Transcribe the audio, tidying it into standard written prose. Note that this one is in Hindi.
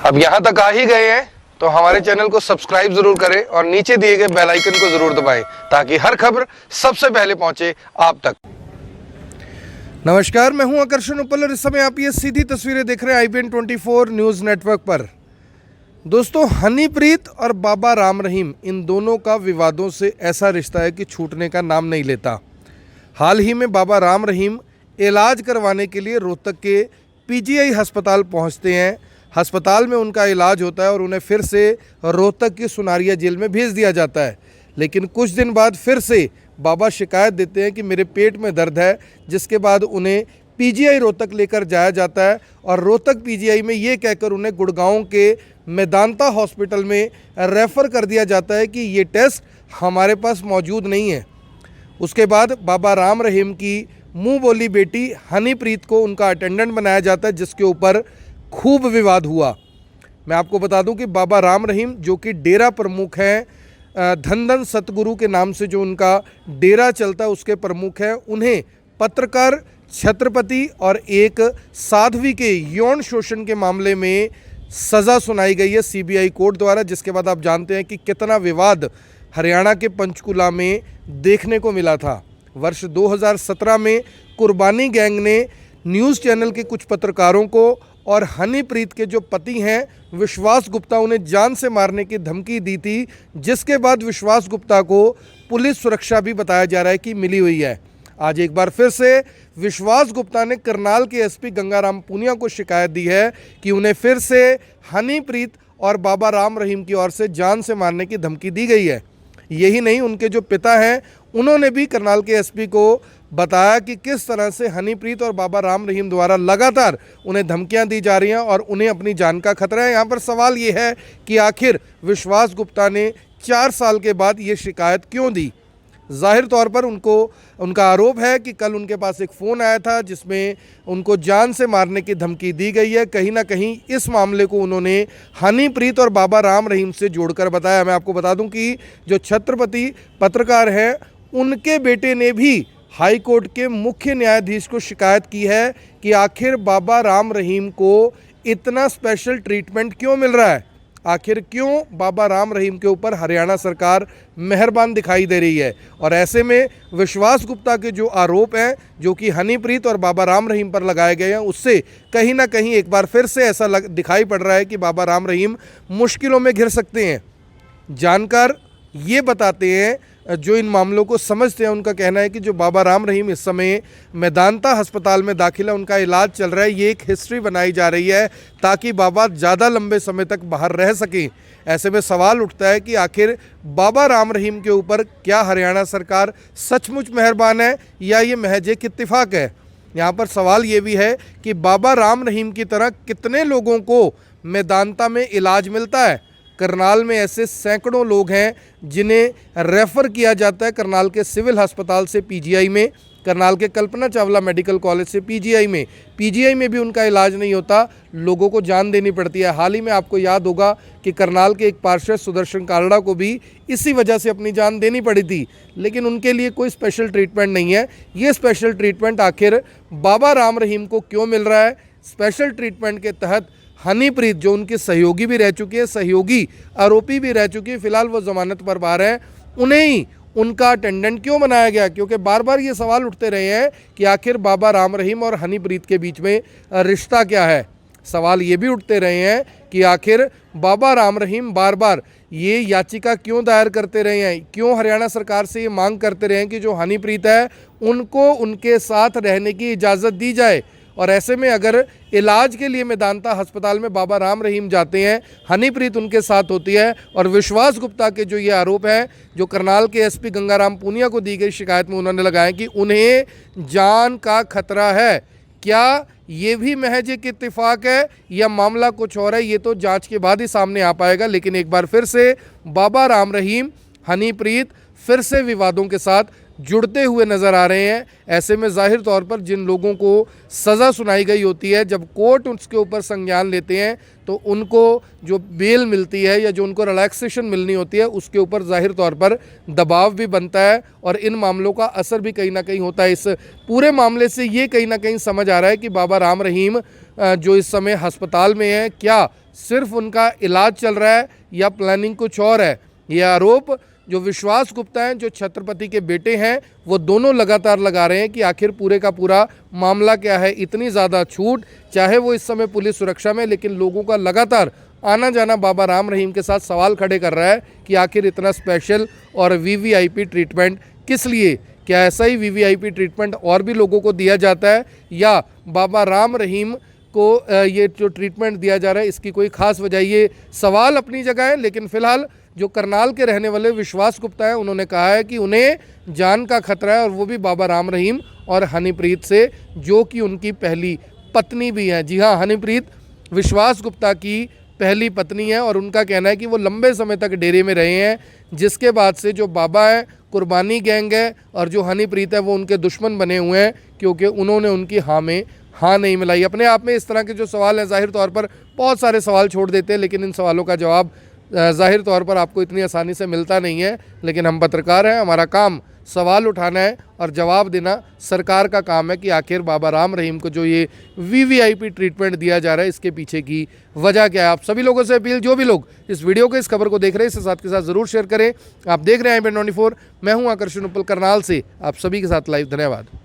अब यहाँ तक आ ही गए हैं तो हमारे चैनल को सब्सक्राइब जरूर करें और नीचे दिए गए बेल आइकन को जरूर दबाएं ताकि हर खबर सबसे पहले पहुंचे आप तक। नमस्कार, मैं हूं आकर्षण उपल और इस समय आप ये सीधी तस्वीरें देख रहे हैं IBN 24 न्यूज़ नेटवर्क पर। दोस्तों, हनीप्रीत और बाबा राम रहीम, इन दोनों का विवादों से ऐसा रिश्ता है कि छूटने का नाम नहीं लेता। हाल ही में बाबा राम रहीम इलाज करवाने के लिए रोहतक के PGI अस्पताल पहुंचते हैं। अस्पताल में उनका इलाज होता है और उन्हें फिर से रोहतक की सुनारिया जेल में भेज दिया जाता है। लेकिन कुछ दिन बाद फिर से बाबा शिकायत देते हैं कि मेरे पेट में दर्द है, जिसके बाद उन्हें PGI रोहतक लेकर जाया जाता है और रोहतक PGI में ये कहकर उन्हें गुड़गांव के मेदांता हॉस्पिटल में रेफ़र कर दिया जाता है कि ये टेस्ट हमारे पास मौजूद नहीं है। उसके बाद बाबा राम रहीम की मुंह बोली बेटी हनीप्रीत को उनका अटेंडेंट बनाया जाता है, जिसके ऊपर खूब विवाद हुआ। मैं आपको बता दूं कि बाबा राम रहीम जो कि डेरा प्रमुख हैं, धन धन सतगुरु के नाम से जो उनका डेरा चलता है उसके प्रमुख हैं, उन्हें पत्रकार छत्रपति और एक साध्वी के यौन शोषण के मामले में सज़ा सुनाई गई है CBI कोर्ट द्वारा, जिसके बाद आप जानते हैं कि कितना विवाद हरियाणा के पंचकुला में देखने को मिला था। वर्ष 2017 में कुर्बानी गैंग ने न्यूज़ चैनल के कुछ पत्रकारों को और हनीप्रीत के जो पति हैं विश्वास गुप्ता, उन्हें जान से मारने की धमकी दी थी, जिसके बाद विश्वास गुप्ता को पुलिस सुरक्षा भी बताया जा रहा है कि मिली हुई है। आज एक बार फिर से विश्वास गुप्ता ने करनाल के SP गंगाराम पुनिया को शिकायत दी है कि उन्हें फिर से हनीप्रीत और बाबा राम रहीम की ओर से जान से मारने की धमकी दी गई है। यही नहीं, उनके जो पिता हैं उन्होंने भी करनाल के SP को बताया कि किस तरह से हनीप्रीत और बाबा राम रहीम द्वारा लगातार उन्हें धमकियां दी जा रही हैं और उन्हें अपनी जान का खतरा है। यहाँ पर सवाल ये है कि आखिर विश्वास गुप्ता ने 4 साल के बाद ये शिकायत क्यों दी। जाहिर तौर पर उनका आरोप है कि कल उनके पास एक फ़ोन आया था जिसमें उनको जान से मारने की धमकी दी गई है। कहीं ना कहीं इस मामले को उन्होंने हनीप्रीत और बाबा राम रहीम से जोड़कर बताया। मैं आपको बता दूं कि जो छत्रपति पत्रकार हैं उनके बेटे ने भी हाई कोर्ट के मुख्य न्यायाधीश को शिकायत की है कि आखिर बाबा राम रहीम को इतना स्पेशल ट्रीटमेंट क्यों मिल रहा है, आखिर क्यों बाबा राम रहीम के ऊपर हरियाणा सरकार मेहरबान दिखाई दे रही है। और ऐसे में विश्वास गुप्ता के जो आरोप हैं जो कि हनीप्रीत और बाबा राम रहीम पर लगाए गए हैं, उससे कहीं ना कहीं एक बार फिर से ऐसा दिखाई पड़ रहा है कि बाबा राम रहीम मुश्किलों में घिर सकते हैं। जानकार ये बताते हैं, जो इन मामलों को समझते हैं, उनका कहना है कि जो बाबा राम रहीम इस समय मेदांता अस्पताल में दाखिल है, उनका इलाज चल रहा है, ये एक हिस्ट्री बनाई जा रही है ताकि बाबा ज़्यादा लंबे समय तक बाहर रह सकें। ऐसे में सवाल उठता है कि आखिर बाबा राम रहीम के ऊपर क्या हरियाणा सरकार सचमुच मेहरबान है या ये महज एक इत्तेफाक है। यहाँ पर सवाल ये भी है कि बाबा राम रहीम की तरह कितने लोगों को मेदांता में इलाज मिलता है। करनाल में ऐसे सैकड़ों लोग हैं जिन्हें रेफ़र किया जाता है करनाल के सिविल अस्पताल से PGI में, करनाल के कल्पना चावला मेडिकल कॉलेज से PGI में भी उनका इलाज नहीं होता, लोगों को जान देनी पड़ती है। हाल ही में आपको याद होगा कि करनाल के एक पार्षद सुदर्शन कालड़ा को भी इसी वजह से अपनी जान देनी पड़ी थी, लेकिन उनके लिए कोई स्पेशल ट्रीटमेंट नहीं है। ये स्पेशल ट्रीटमेंट आखिर बाबा राम रहीम को क्यों मिल रहा है। स्पेशल ट्रीटमेंट के तहत हनीप्रीत, जो उनके सहयोगी भी रह चुकी है, सहयोगी आरोपी भी रह चुकी है, फिलहाल वो जमानत पर बाहर है, उन्हें ही उनका अटेंडेंट क्यों बनाया गया। क्योंकि बार बार ये सवाल उठते रहे हैं कि आखिर बाबा राम रहीम और हनीप्रीत के बीच में रिश्ता क्या है। सवाल ये भी उठते रहे हैं कि आखिर बाबा राम रहीम बार बार ये याचिका क्यों दायर करते रहे हैं, क्यों हरियाणा सरकार से ये मांग करते रहे हैं कि जो हनीप्रीत है उनको उनके साथ रहने की इजाज़त दी जाए। और ऐसे में अगर इलाज के लिए मेदांता अस्पताल में बाबा राम रहीम जाते हैं, हनीप्रीत उनके साथ होती है और विश्वास गुप्ता के जो ये आरोप हैं जो करनाल के SP गंगाराम पुनिया को दी गई शिकायत में उन्होंने लगाया कि उन्हें जान का खतरा है, क्या ये भी महज एक इत्तेफाक है या मामला कुछ और है, ये तो जांच के बाद ही सामने आ पाएगा। लेकिन एक बार फिर से बाबा राम रहीम, हनीप्रीत फिर से विवादों के साथ जुड़ते हुए नज़र आ रहे हैं। ऐसे में जाहिर तौर पर जिन लोगों को सज़ा सुनाई गई होती है, जब कोर्ट उसके ऊपर संज्ञान लेते हैं तो उनको जो बेल मिलती है या जो उनको रिलैक्सेशन मिलनी होती है उसके ऊपर जाहिर तौर पर दबाव भी बनता है और इन मामलों का असर भी कहीं ना कहीं होता है। इस पूरे मामले से ये कहीं ना कहीं समझ आ रहा है कि बाबा राम रहीम जो इस समय अस्पताल में है, क्या सिर्फ उनका इलाज चल रहा है या प्लानिंग कुछ और है? ये आरोप जो विश्वास गुप्ता हैं, जो छत्रपति के बेटे हैं, वो दोनों लगातार लगा रहे हैं कि आखिर पूरे का पूरा मामला क्या है। इतनी ज़्यादा छूट, चाहे वो इस समय पुलिस सुरक्षा में, लेकिन लोगों का लगातार आना जाना बाबा राम रहीम के साथ सवाल खड़े कर रहा है कि आखिर इतना स्पेशल और वीवीआईपी ट्रीटमेंट किस लिए? क्या ऐसा ही वीवीआईपी ट्रीटमेंट और भी लोगों को दिया जाता है, या बाबा राम रहीम को ये जो ट्रीटमेंट दिया जा रहा है इसकी कोई खास वजह? ये सवाल अपनी जगह है, लेकिन फिलहाल जो करनाल के रहने वाले विश्वास गुप्ता है, उन्होंने कहा है कि उन्हें जान का खतरा है, और वो भी बाबा राम रहीम और हनीप्रीत से, जो कि उनकी पहली पत्नी भी है। जी हाँ, हनीप्रीत विश्वास गुप्ता की पहली पत्नी है, और उनका कहना है कि वो लंबे समय तक डेरे में रहे हैं, जिसके बाद से जो बाबा है, कुर्बानी गैंग है, और जो हनीप्रीत है वो उनके दुश्मन बने हुए हैं, क्योंकि उन्होंने उनकी हाँ में हाँ नहीं मिलाई। अपने आप में इस तरह के जो सवाल हैं ज़ाहिर तौर पर बहुत सारे सवाल छोड़ देते हैं, लेकिन इन सवालों का जवाब ज़ाहिर तौर पर आपको इतनी आसानी से मिलता नहीं है। लेकिन हम पत्रकार हैं, हमारा काम सवाल उठाना है और जवाब देना सरकार का काम है कि आखिर बाबा राम रहीम को जो ये वीवीआईपी ट्रीटमेंट दिया जा रहा है, इसके पीछे की वजह क्या है। आप सभी लोगों से अपील, जो भी लोग इस वीडियो को, इस खबर को देख रहे हैं, इसे साथ के साथ ज़रूर शेयर करें। आप देख रहे हैं IBN 24, मैं हूं आकर्षण उपल करनाल से, आप सभी के साथ लाइव। धन्यवाद।